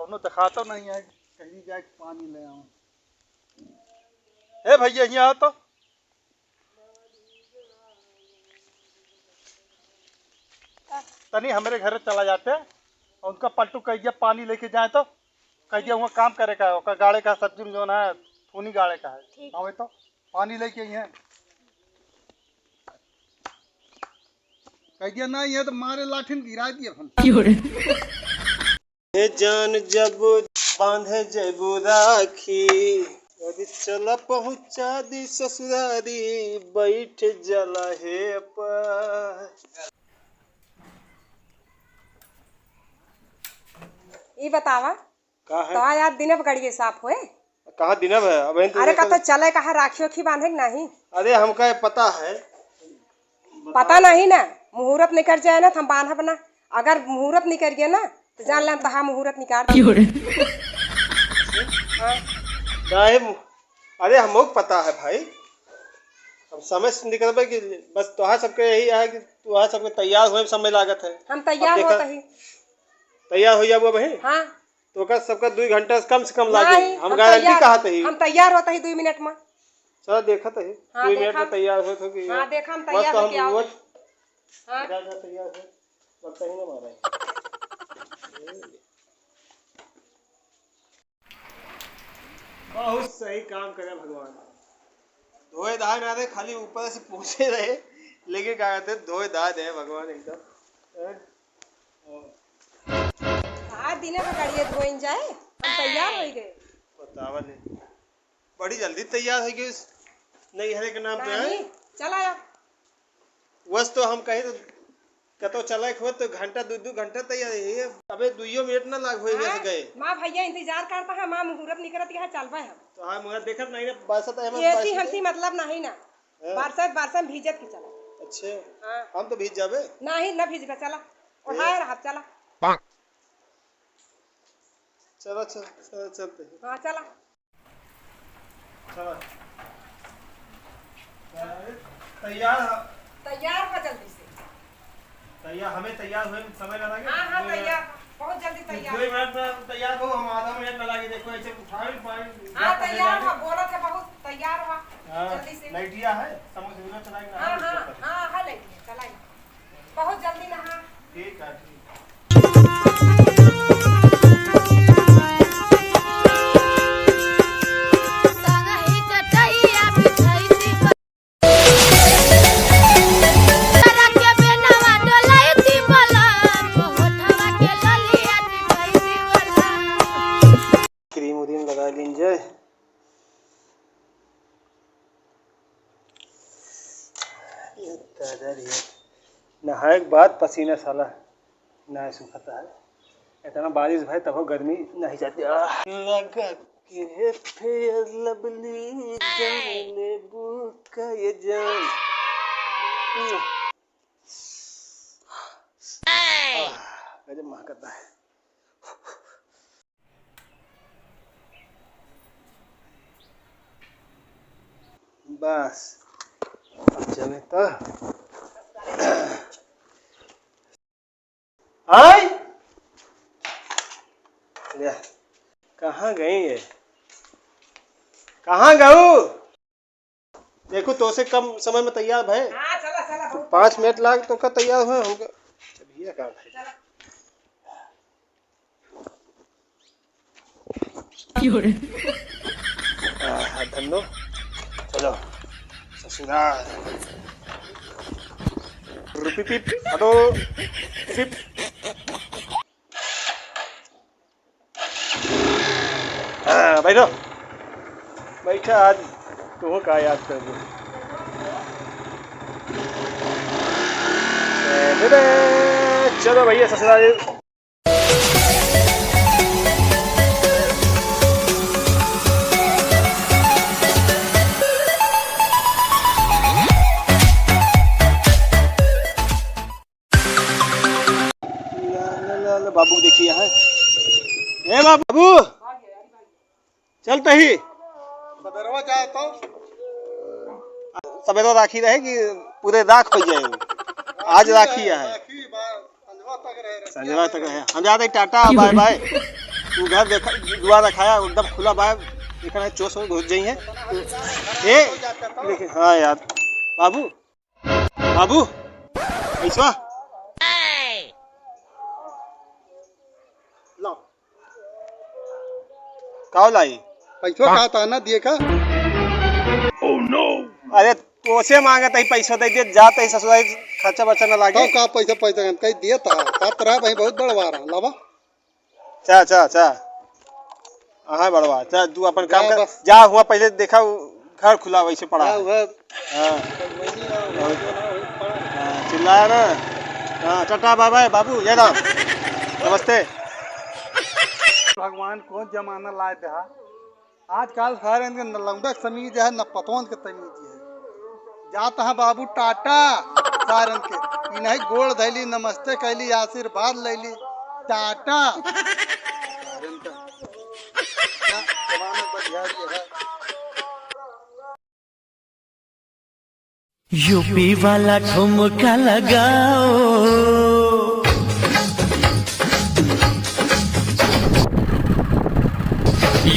कौनो दिखाता नहीं है, कहीं जाके पानी ले आऊं। ए भैया यहाँ आओ तो। तनी हमारे घर चला जाते हैं और उनका पलटू कह दिया पानी लेके जाए तो कह दिया वहाँ काम करे का है, गाड़े का सब्जी में जो है थोनी गाड़े का है। हाँ तो पानी लेके आई है, कह दिया ना ये तो मारे लाठी गिरा दिया। जान जब बांधे जेबू राखी चला पहुँचा दी ससुरारी बैठ जला है पर। ये बतावा का है तो यार दिनब गड़िए साफ होए कहाँ दिनब है अब अरे का तो चले कहा राखियो खी बांधे नहीं। अरे हमका पता है पता नहीं ना मुहूर्त निकल जाए ना तो हम बांधब ना, अगर मुहूर्त निकल गया ना तो जान लें तो हम मुहूर्त निकाल अरे हमको पता है भाई, हम समय से निकलबे कि बस तुहार सबके यही है कि तुहार सबके तैयार होए समय लागत है। हम तैयार होते ही तैयार हो जाबो भाई। हाँ तो का सबका 2 घंटा से कम लागे, हम गारंटी कहते ही हम तैयार होते ही 2 मिनट में। चलो देखा तो 2 मिनट में तैयार हो तो कि हां देखा हम तैयार हो के आओ। हां तैयार हो लगता ही ना मारा बहुत सही काम करे भगवान। धोए दाए ना दे, खाली ऊपर से पूछे रहे लेकिन क्या कहते धोए दाए दे भगवान एकदम। आज दिने में गाड़ी धोइन जाए हम तैयार हो गए। बतावा ले बड़ी जल्दी तैयार हो गई नहीं हरे के नाम पे है। चला यार बस तो हम कहे तो कतो चला खो तो घंटा 2 घंटा तैयार है, अबे 2 मिनट ना लाग होए वैसे गए। मां भैया इंतजार करता है, मां मुहूर्त निकलत यहां चलबे हम तो हां मुहूर्त देखत नहीं ना बरसत है ऐसी हंसी मतलब नहीं ना बरसत भीजत की चला। अच्छे हां हम तो भीज जाबे नहीं ना भीजबे चला उठाए रहा चला चलो चलते हैं। हां चला चलो तैयार हो जल्दी से तैयार हमें तैयार हुए समय ना लगे। हां तैयार बहुत जल्दी तैयार 2 मिनट में तैयार हो, हम आधा मिनट में लगे देखो ऐसे उठाए पानी। हां तैयार हो बोला था बहुत तैयार हुआ जल्दी से। लाइटिया है समोसा चलाएंगे। हां हां लाइटिया चलाएंगे बहुत जल्दी नहा। ठीक है ठीक लगा लीजिए। नहाए के बाद पसीना साला ना सूखता है, इतना बारिश भाई तब गर्मी नहीं जाती। लगा के फेयर लवली जाने बुका ये जान गजब महकता है। बस अब चले तो आई कहाँ गई ये, कहाँ गऊ? देखो तो से कम समय में तैयार भाई। हां चला तो 5 मिनट लाग तो का तैयार हुए हमका भैया का भाई। धन्नो चलो ससुराल रुपी पिप हटो पिप। हाँ बैठो बैठा आज तुम का याद कर दो। चलो भैया ससुराल बाबू देखिए है। ए बाबू चलते ही बदरवा जाए तो सवेरे राखी रहेगी पूरे राख हो जाएंगे। आज राखी है संजवा तक है। हम जाते टाटा बाय बाय। तू घर देखा दुआ रखाया एकदम खुला बा देखा है चोस घुस जाई है ए लेकिन हाँ यार बाबू बाबू ऐसा लो का लाई पैसा कहा था ना दिए का अरे तो से मांगा तही पैसा दे दे जात है ससुराल खर्चा बर्चा न लागे तो का पैसा पैसा कहीं दिया था का तरह भाई बहुत बड़वा रहा लावा चा चा चा हाँ बड़वा चा तू अपन काम जा कर बस। जा हुआ पहले देखा घर खुला वैसे पड़ा है। वह हाँ चिल्लाया ना हाँ टाटा बाय बाय बाबू जय राम नमस्ते। भगवान कौन जमाना लाए थे आजकल सारे लंबा समीज है न पतवन के तमीज है जाता है बाबू टाटा सारन के इन्हीं गोड़ धैली नमस्ते कैली आशीर्वाद लैली टाटा सारन का क्या जमाना बढ़िया ये है। यूपी वाला ठुमका लगाओ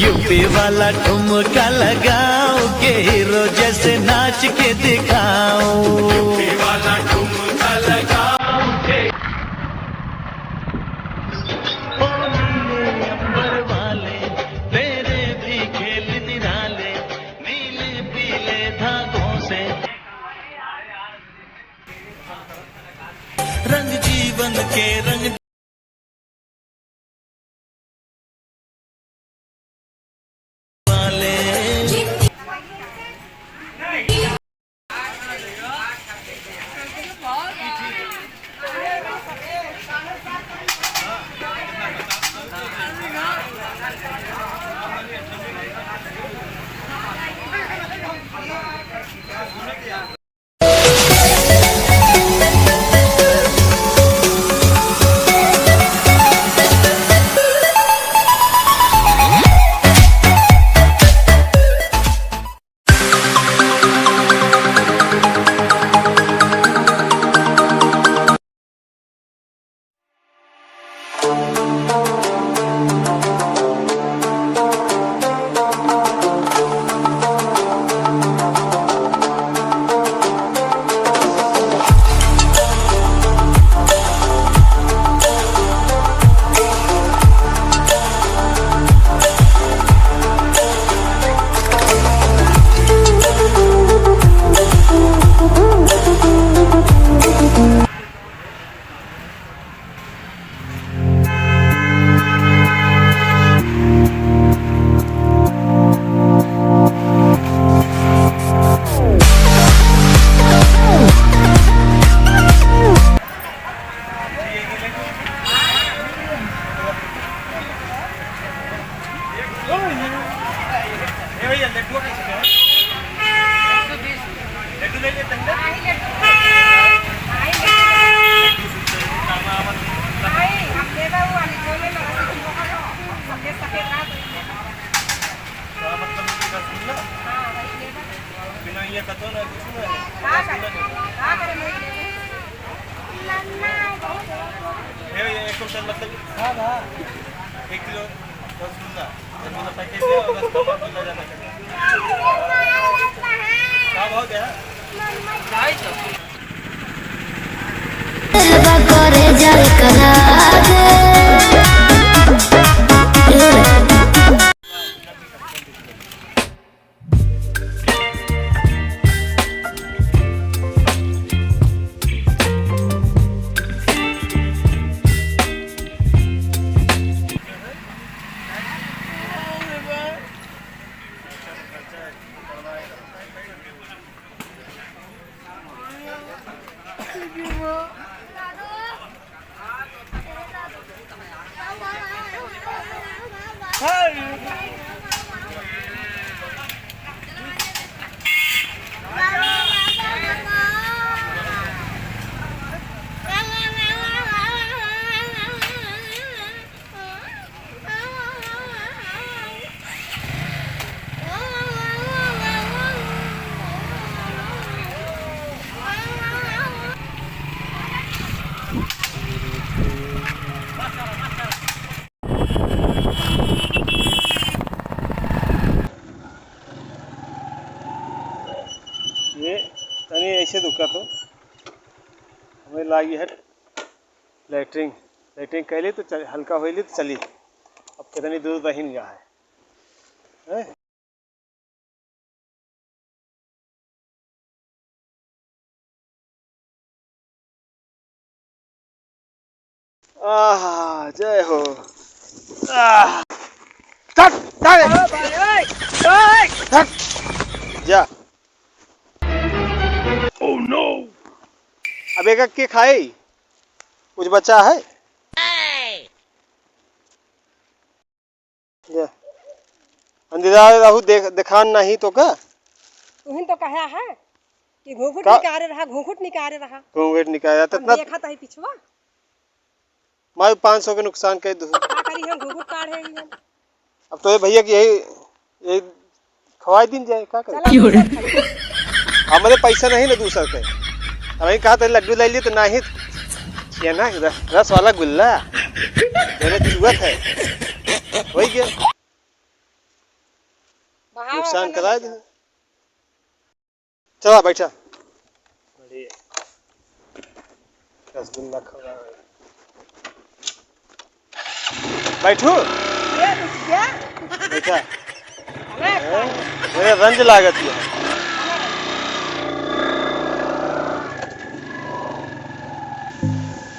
यूपी वाला ठुमका लगाओ के हीरो जैसे नाच के दिखाओ यूपी वाला ठुमका लगाओ के ओ नीले अंबर वाले तेरे भी खेल निराले नीले पीले धागों से रंग जीवन के रंग वाले करे जल करा ये तनी ऐसे दुखा तो हमें लागी है लेटरिंग लेटरिंग कैली तो हल्का होली तो चली। अब कितनी दूर रही नहीं रहा है। आह जय हो। जा ओह नो। अब एक के खाए कुछ बचा है। जा अंधेरा रहू दिखान नहीं तो का तुहिन तो कहा है कि घूंघट निकाले रहा घूंघट निकाले रहा घूंघट निकाला हम देखा तो पिछवा मैं 500 के नुकसान कर दूँ। का करी हम घूंघट काढ़े ही हम। अब तो ये भैया की यही खवाई दिन जाए क्या करे। हमारे पैसा नहीं ना दूसरा के हमें कहा था लड्डू ले लिए तो नहीं ये ना रस वाला गुल्ला मैंने जरूरत है वही क्या नुकसान करा दे। चला बैठा बढ़िया रसगुल्ला खवा बैठो बैठा मेरे रंज लागत है।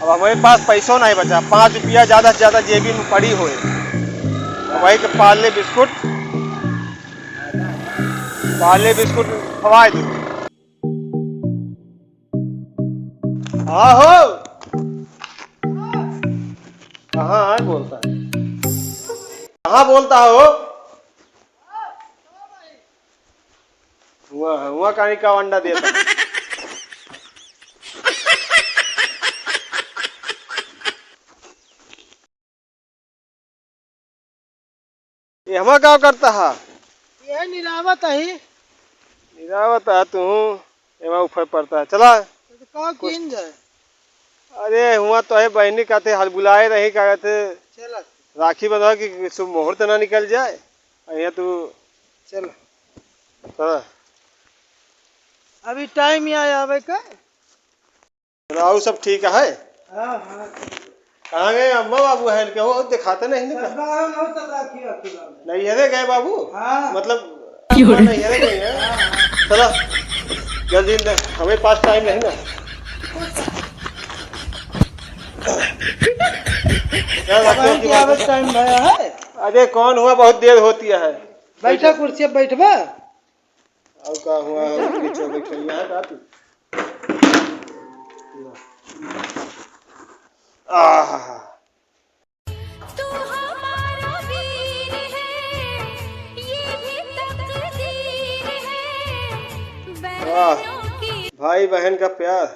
अब हमारे पास पैसों नहीं बचा 5 रुपया ज्यादा से ज्यादा जेबी में पड़ी हुई वही के पार्ले बिस्कुट खवाए दो। हाँ हो कहाँ है बोलता है कहाँ बोलता हो हुआ कहानी का अंडा देता है। ये हमारा गाँव करता है ये निरावत है निरावत है तू एमा ऊपर पड़ता है। चला किन जाए अरे हुआ तो है बहनी का थे हल बुलाए रही का थे चल राखी बंधवा कि शुभ मुहूर्त ना निकल जाए यहाँ तू चल हाँ। अभी टाइम ही आया आवे का राहु सब ठीक है। हाँ हाँ कहाँ गए अम्मा बाबू है इनके वो दिखाते नहीं ना नहीं है गए बाबू। हाँ। मतलब नहीं है गए हैं। चलो जल्दी हमें पास टाइम नहीं ना टाइम भया है। अरे कौन हुआ बहुत देर होती है। बैठा कुर्सी पे बैठबा और का हुआ नीचे बैठ यहाँ का तू तू हमारा वीर है ये भी तकदीर है वाह बहनों की भाई बहन का प्यार